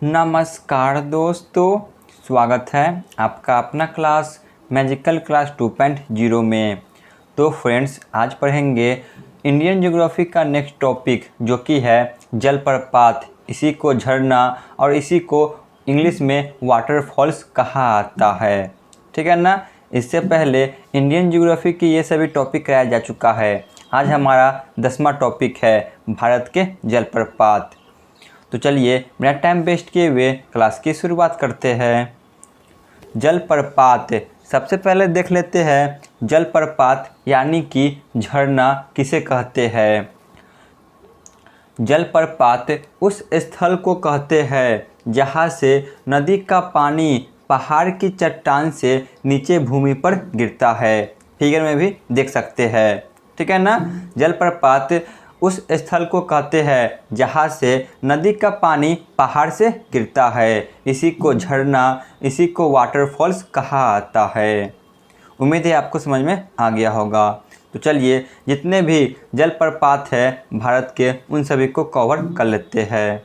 नमस्कार दोस्तों, स्वागत है आपका अपना क्लास मैजिकल क्लास 2.0 में। तो फ्रेंड्स, आज पढ़ेंगे इंडियन ज्योग्राफी का नेक्स्ट टॉपिक जो कि है जलप्रपात। इसी को झरना और इसी को इंग्लिश में वाटरफॉल्स कहा आता है। ठीक है ना। इससे पहले इंडियन ज्योग्राफी की ये सभी टॉपिक कराया जा चुका है। आज हमारा 10वां टॉपिक है भारत के जलप्रपात। तो चलिए बिना टाइम वेस्ट किए हुए क्लास की शुरुआत करते हैं। जलप्रपात, सबसे पहले देख लेते हैं जलप्रपात यानी कि झरना किसे कहते हैं। जलप्रपात उस स्थल को कहते हैं जहाँ से नदी का पानी पहाड़ की चट्टान से नीचे भूमि पर गिरता है। फिगर में भी देख सकते हैं। ठीक है ना। जलप्रपात उस स्थल को कहते हैं जहाँ से नदी का पानी पहाड़ से गिरता है। इसी को झरना, इसी को वाटरफॉल्स कहा आता है। उम्मीद है आपको समझ में आ गया होगा। तो चलिए जितने भी जलप्रपात है भारत के, उन सभी को कवर कर लेते हैं।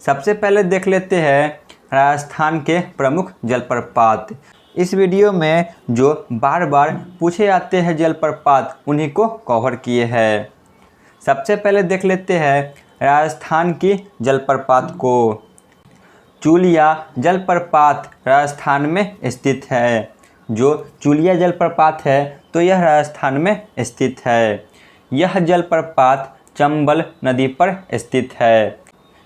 सबसे पहले देख लेते हैं राजस्थान के प्रमुख जलप्रपात। इस वीडियो में जो बार बार पूछे जाते हैं जलप्रपात, उन्हीं को कवर किए हैं। सबसे पहले देख लेते हैं राजस्थान की जलप्रपात को। चूलिया जलप्रपात राजस्थान में स्थित है। जो चूलिया जलप्रपात है तो यह राजस्थान में स्थित है। यह जलप्रपात चंबल नदी पर स्थित है।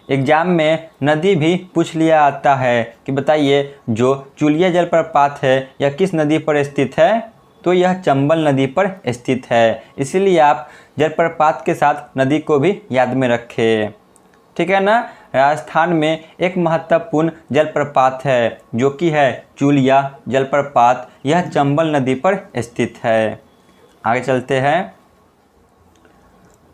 एग्जाम में नदी भी पूछ लिया आता है कि बताइए जो चूलिया जलप्रपात है यह किस नदी पर स्थित है, तो यह चंबल नदी पर स्थित है। इसीलिए आप जलप्रपात के साथ नदी को भी याद में रखें। ठीक है ना। राजस्थान में एक महत्वपूर्ण जलप्रपात है जो कि है चूलिया जलप्रपात। यह चंबल नदी पर स्थित है। आगे चलते हैं।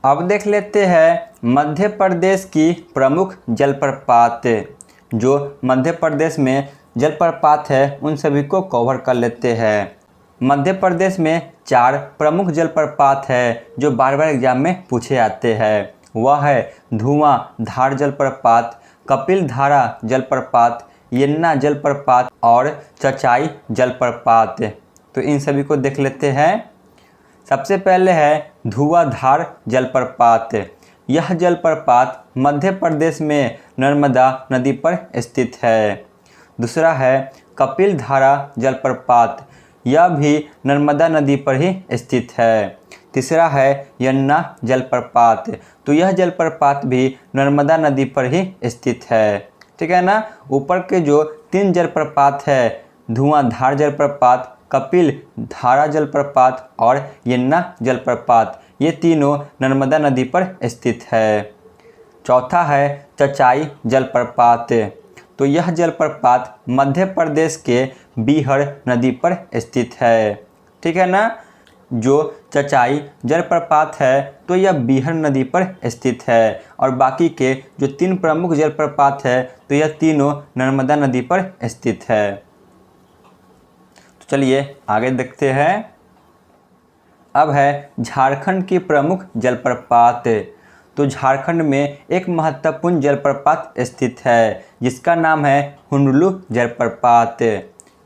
अब देख लेते हैं मध्य प्रदेश की प्रमुख जलप्रपात। जो मध्य प्रदेश में जलप्रपात है उन सभी को कवर कर लेते हैं। मध्य प्रदेश में 4 प्रमुख जलप्रपात है जो बार बार एग्जाम में पूछे जाते हैं। वह है धुआंधार जलप्रपात, कपिल धारा जलप्रपात, यन्ना जलप्रपात और चचाई जलप्रपात। तो इन सभी को देख लेते हैं। सबसे पहले है धुआंधार जलप्रपात। यह जलप्रपात मध्य प्रदेश में नर्मदा नदी पर स्थित है। दूसरा है कपिल धारा जलप्रपात। यह भी नर्मदा नदी पर ही स्थित है। तीसरा है यन्ना जलप्रपात। तो यह जलप्रपात भी नर्मदा नदी पर ही स्थित है। ठीक है ना। ऊपर के जो 3 जलप्रपात है, धुआंधार जलप्रपात, कपिल धारा जलप्रपात और यन्ना जलप्रपात, ये तीनों नर्मदा नदी पर स्थित है। चौथा है चचाई जलप्रपात। तो यह जलप्रपात मध्य प्रदेश के बीहड़ नदी पर स्थित है। ठीक है ना। जो चचाई जलप्रपात है तो यह बीहड़ नदी पर स्थित है और बाकी के जो 3 प्रमुख जलप्रपात है तो यह तीनों नर्मदा नदी पर स्थित है। तो चलिए आगे देखते हैं। अब है झारखंड की प्रमुख जलप्रपात। तो झारखंड में एक महत्वपूर्ण जलप्रपात स्थित है जिसका नाम है हुंडलु जलप्रपात।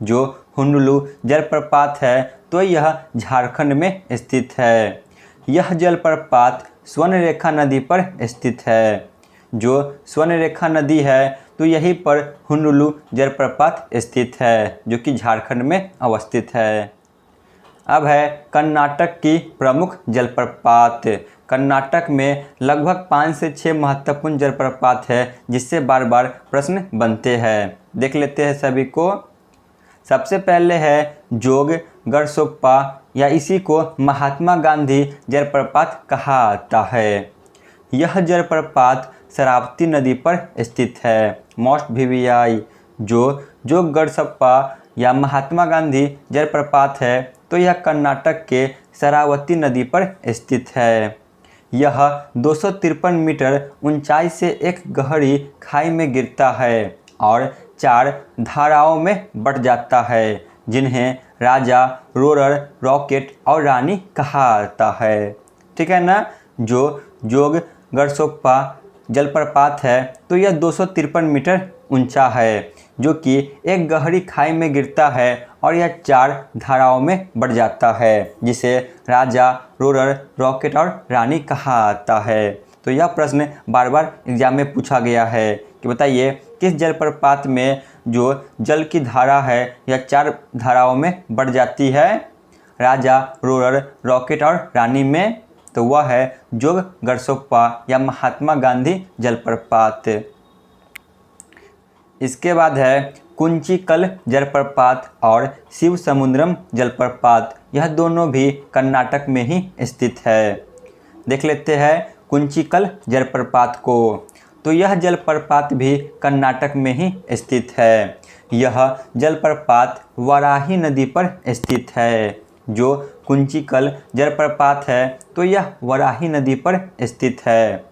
जो हुंडलु जलप्रपात है तो यह झारखंड में स्थित है। यह जलप्रपात स्वर्णरेखा नदी पर स्थित है। जो स्वर्णरेखा नदी है तो यहीं पर हुंडलु जलप्रपात स्थित है जो कि झारखंड में अवस्थित है। अब है कर्नाटक की प्रमुख जलप्रपात। कर्नाटक में लगभग 5 से 6 महत्वपूर्ण जलप्रपात है जिससे बार बार प्रश्न बनते हैं। देख लेते हैं सभी को। सबसे पहले है जोग गढ़सोप्पा या इसी को महात्मा गांधी जलप्रपात कहा आता है। यह जलप्रपात शरावती नदी पर स्थित है। मोस्ट वीवीआई जो जोग गढ़सोप्पा या महात्मा गांधी जलप्रपात है तो यह कर्नाटक के शरावती नदी पर स्थित है। यह 253 मीटर ऊंचाई से एक गहरी खाई में गिरता है और 4 धाराओं में बट जाता है जिन्हें राजा, रोरर, रॉकेट और रानी कहा जाता है। ठीक है ना। जो जोग गढ़सोप्पा जलप्रपात है तो यह 253 मीटर ऊंचा है, जो कि एक गहरी खाई में गिरता है और यह 4 धाराओं में बढ़ जाता है, जिसे राजा, रोरर, रॉकेट और रानी कहा आता है। तो यह प्रश्न बार बार एग्जाम में पूछा गया है कि बताइए किस जलप्रपात में जो जल की धारा है यह 4 धाराओं में बढ़ जाती है, राजा, रोरर, रॉकेट और रानी में। तो वह है जोग गरसोप्पा या महात्मा गांधी जलप्रपात। इसके बाद है कुंचिकल जलप्रपात और शिवसमुद्रम जलप्रपात। यह दोनों भी कर्नाटक में ही स्थित है। देख लेते हैं कुंचिकल जलप्रपात को। तो यह जलप्रपात भी कर्नाटक में ही स्थित है। यह जलप्रपात वाराही नदी पर स्थित है। जो कुंचिकल जलप्रपात है तो यह वाराही नदी पर स्थित है।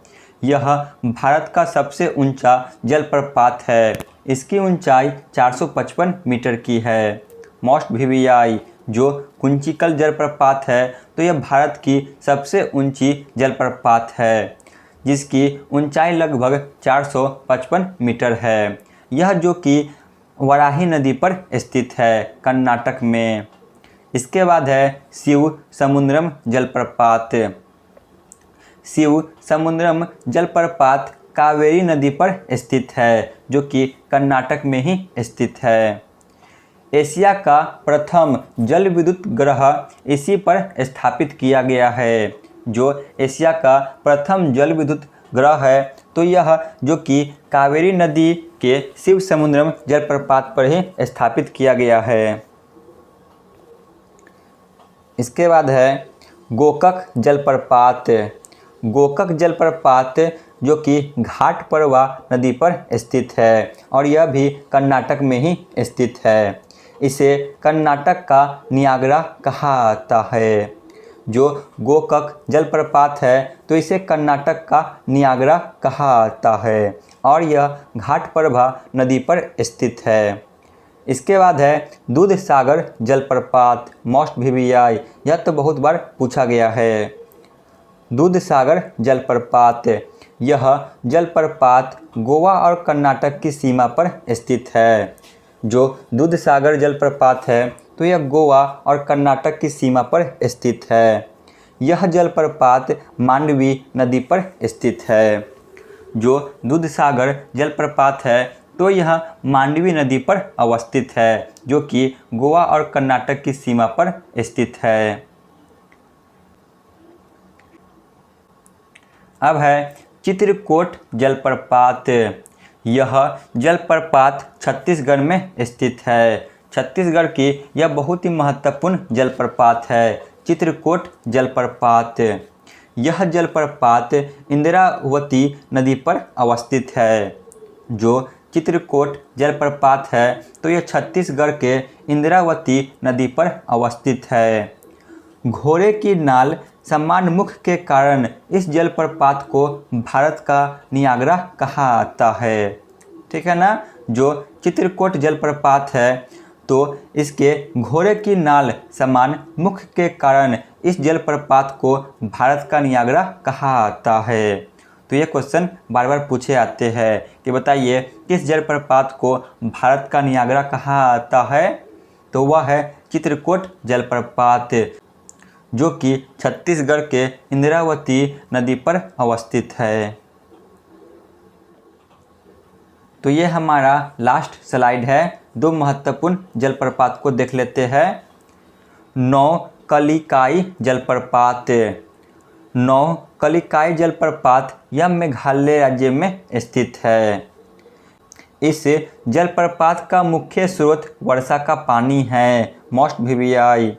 यह भारत का सबसे ऊंचा जलप्रपात है। इसकी ऊंचाई 455 मीटर की है। मोस्ट वीवीआई जो कुंचिकल जलप्रपात है तो यह भारत की सबसे ऊंची जलप्रपात है, जिसकी ऊंचाई लगभग 455 मीटर है। यह जो कि वाराही नदी पर स्थित है कर्नाटक में। इसके बाद है शिव समुद्रम जलप्रपात। शिव समुद्रम जलप्रपात कावेरी नदी पर स्थित है, जो कि कर्नाटक में ही स्थित है। एशिया का प्रथम जल विद्युत ग्रह इसी पर स्थापित किया गया है। जो एशिया का प्रथम जल विद्युत ग्रह है तो यह जो कि कावेरी नदी के शिव समुद्रम जलप्रपात पर ही स्थापित किया गया है। इसके बाद है गोकक जलप्रपात। गोकक जलप्रपात जो कि घाटपरवा नदी पर स्थित है और यह भी कर्नाटक में ही स्थित है। इसे कर्नाटक का नियाग्रा कहा आता है। जो गोकक जलप्रपात है तो इसे कर्नाटक का नियाग्रा कहा आता है और यह घाटपरवा नदी पर स्थित है। इसके बाद है दूधसागर जलप्रपात। मोस्ट वीवीआई यह तो बहुत बार पूछा गया है। दूधसागर जलप्रपात यह जलप्रपात गोवा और कर्नाटक की सीमा पर स्थित है। जो दूधसागर जलप्रपात है तो यह गोवा और कर्नाटक की सीमा पर स्थित है। यह जलप्रपात मांडवी नदी पर स्थित है। जो दूधसागर जलप्रपात है तो यह मांडवी नदी पर अवस्थित है, जो कि गोवा और कर्नाटक की सीमा पर स्थित है। अब है चित्रकूट जलप्रपात। यह जलप्रपात छत्तीसगढ़ में स्थित है। छत्तीसगढ़ की यह बहुत ही महत्वपूर्ण जलप्रपात है, चित्रकूट जलप्रपात। यह जलप्रपात इंद्रावती नदी पर अवस्थित है। जो चित्रकूट जलप्रपात है तो यह छत्तीसगढ़ के इंद्रावती नदी पर अवस्थित है। घोड़े की नाल समान मुख के कारण इस जलप्रपात को भारत का नियाग्रा कहा आता है। ठीक है ना। जो चित्रकूट जलप्रपात है तो इसके घोड़े की नाल समान मुख के कारण इस जलप्रपात को भारत का नियाग्रा कहा आता है। तो ये क्वेश्चन बार बार पूछे आते हैं कि बताइए किस जलप्रपात को भारत का नियाग्रा कहा आता है। तो वह है चित्रकूट जलप्रपात, जो कि छत्तीसगढ़ के इंद्रावती नदी पर अवस्थित है। तो ये हमारा लास्ट स्लाइड है। 2 महत्वपूर्ण जलप्रपात को देख लेते हैं। नौकलिकाई जलप्रपात। नौकलिकाई जलप्रपात यह मेघालय राज्य में स्थित है। इस जलप्रपात का मुख्य स्रोत वर्षा का पानी है। मोस्ट वीवीआई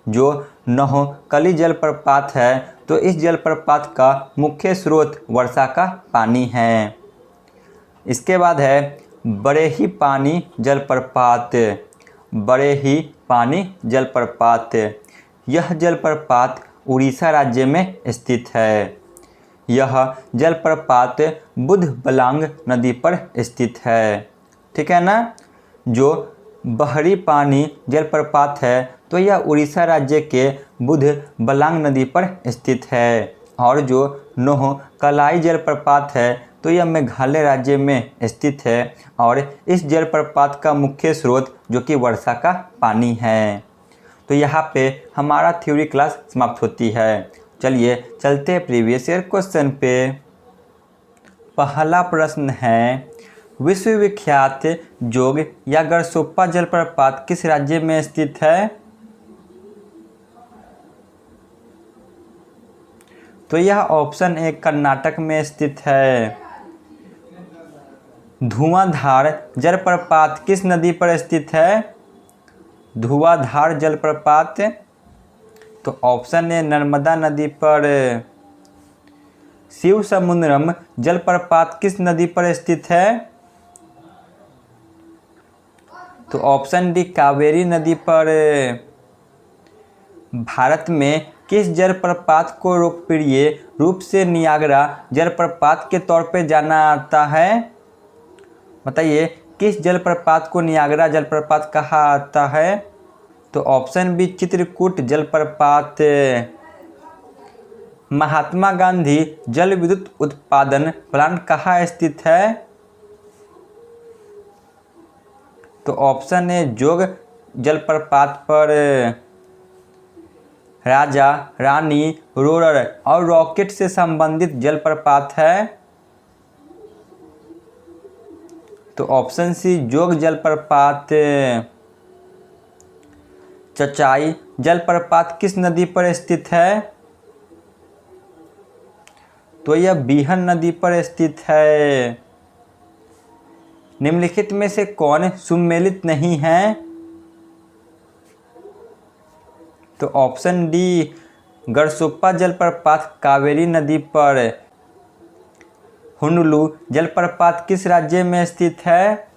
जो नौकली जलप्रपात है तो इस जलप्रपात का मुख्य स्रोत वर्षा का पानी है। इसके बाद है बड़ेही पानी जलप्रपात। बड़ेही पानी जलप्रपात यह जलप्रपात उड़ीसा राज्य में स्थित है। यह जलप्रपात बुधबलांग नदी पर स्थित है। ठीक है ना। जो बहरी पानी जलप्रपात है तो यह उड़ीसा राज्य के बुधबलांग नदी पर स्थित है। और जो नौकलाई जलप्रपात है तो यह मेघालय राज्य में स्थित है और इस जलप्रपात का मुख्य स्रोत जो कि वर्षा का पानी है। तो यहाँ पे हमारा थ्योरी क्लास समाप्त होती है। चलिए चलते हैं प्रीवियस ईयर क्वेश्चन पे। पहला प्रश्न है, विश्वविख्यात जोग या गरसोप्पा जलप्रपात किस राज्य में स्थित है? तो यह ऑप्शन ए कर्नाटक में स्थित है। धुआंधार जलप्रपात किस नदी पर स्थित है? धुआंधार जलप्रपात, तो ऑप्शन ए नर्मदा नदी पर। शिव समुद्रम जलप्रपात किस नदी पर स्थित है? तो ऑप्शन डी कावेरी नदी पर। भारत में किस जलप्रपात को लोकप्रिय रूप से नियाग्रा जलप्रपात के तौर पे जाना जाता है? बताइए किस जलप्रपात को नियाग्रा जलप्रपात कहा जाता है? तो ऑप्शन बी चित्रकूट जलप्रपात। महात्मा गांधी जल विद्युत उत्पादन प्लांट कहाँ स्थित है? तो ऑप्शन ए जोग जलप्रपात पर। राजा रानी रोरर और रॉकेट से संबंधित जलप्रपात है। तो ऑप्शन सी जोग जलप्रपात। चचाई जलप्रपात किस नदी पर स्थित है? तो यह बीहन नदी पर स्थित है। निम्नलिखित में से कौन सुमेलित नहीं है? तो ऑप्शन डी गरसोप्पा जलप्रपात कावेरी नदी पर। हुंडलू जलप्रपात किस राज्य में स्थित है?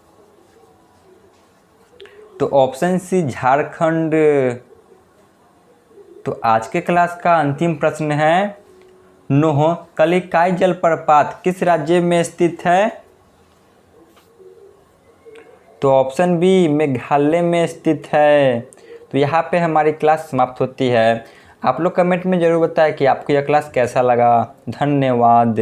तो ऑप्शन सी झारखंड। तो आज के क्लास का अंतिम प्रश्न है, नोह कलिकाई जलप्रपात किस राज्य में स्थित है? तो ऑप्शन बी मेघालय में स्थित है। तो यहाँ पे हमारी क्लास समाप्त होती है। आप लोग कमेंट में ज़रूर बताएं कि आपको यह क्लास कैसा लगा। धन्यवाद।